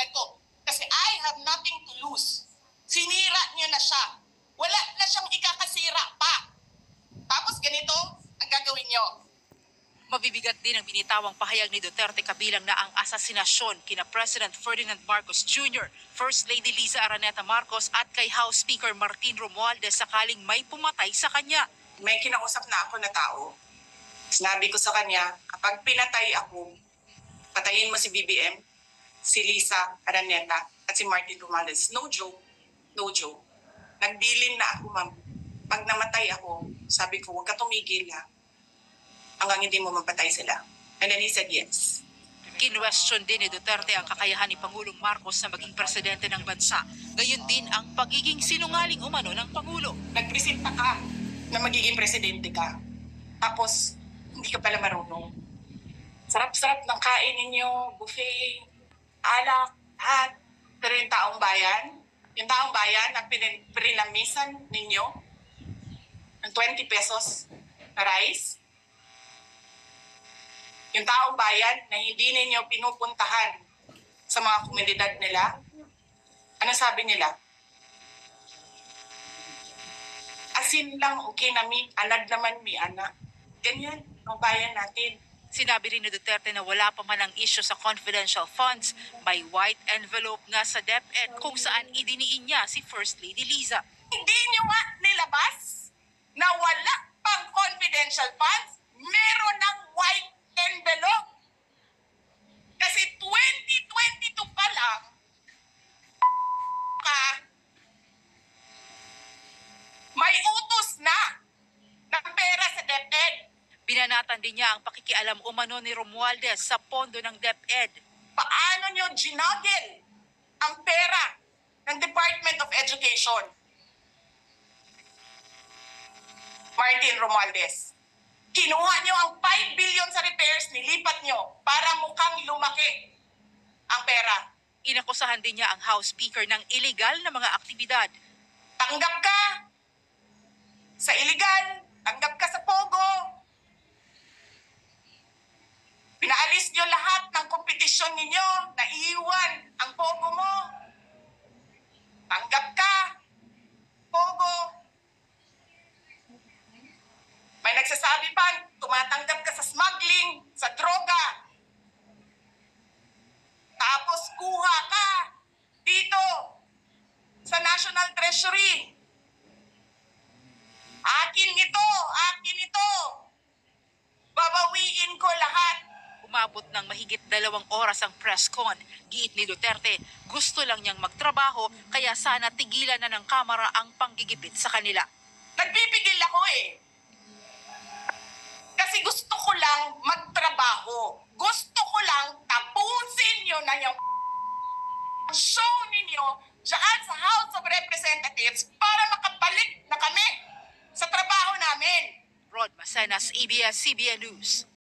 pangalan ko. Kasi I have nothing to lose. Sinira niyo na siya. Wala na siyang ikakasira pa. Tapos ganito ang gagawin niyo. Mabibigat din ang binitawang pahayag ni Duterte kabilang na ang asasinasyon kina President Ferdinand Marcos Jr., First Lady Liza Araneta Marcos at kay House Speaker Martin Romualdez sakaling may pumatay sa kanya. May kinausap na ako na tao. Sinabi ko sa kanya, kapag pinatay ako, patayin mo si BBM, si Liza Araneta at si Martin Romualdez. No joke. No joke. Nagbilin na ako, ma'am. Pag namatay ako, sabi ko, huwag ka tumigil ha. Hanggang hindi mo mapatay sila. And then he said yes. Kinwestiyon din ni Duterte ang kakayahan ni Pangulong Marcos na maging presidente ng bansa. Gayon din ang pagiging sinungaling umano ng Pangulo. Nagpresenta ka na magiging presidente ka. Tapos, hindi ka pala marunong. Sarap-sarap ng kain ninyo, buffet, alak, at pero yung taong bayan na pinamisan ninyo ng 20 pesos na rice, yung taong bayan na hindi ninyo pinupuntahan sa mga komunidad nila, ano sabi nila? Asin lang, okay na mi, anad naman mi, anak. Ganyan, ang bayan natin. Sinabi rin ni Duterte na wala pa man ang issue sa confidential funds. May white envelope nga sa DepEd kung saan idiniin niya si First Lady Liza. Hindi nyo nga nilabas na wala pang confidential funds, meron ng white envelope. Kasi 2022 pa lang, may utos na ng pera sa DepEd. Binanatan din niya ang pakikialam umano ni Romualdez sa pondo ng DepEd. Paano nyo ginagel ang pera ng Department of Education? Martin Romualdez. Kinuha nyo ang 5 billion sa repairs, nilipat nyo para mukhang lumaki ang pera. Inakusahan din niya ang House Speaker ng illegal na mga aktibidad. Tanggap ka sa illegal, tanggap ka sa pogo. Pinaalis nyo lahat ng kompetisyon ninyo, naiiwan ang pogo mo. Tanggap ka, pogo. May nagsasabi pa, tumatanggap ka sa smuggling, sa droga. Tapos kuha ka dito sa National Treasury. Akin ito. Babawiin ko lahat. Umabot ng mahigit 2 oras ang press con. Giit ni Duterte, gusto lang niyang magtrabaho kaya sana tigilan na ng Kamara ang panggigipit sa kanila. Nagpipigil ako eh. Kasi gusto ko lang magtrabaho. Gusto ko lang tapusin nyo na yung show ninyo dyan sa House of Representatives para makabalik na kami sa trabaho namin. Rod Macenas, ABS-CBN News.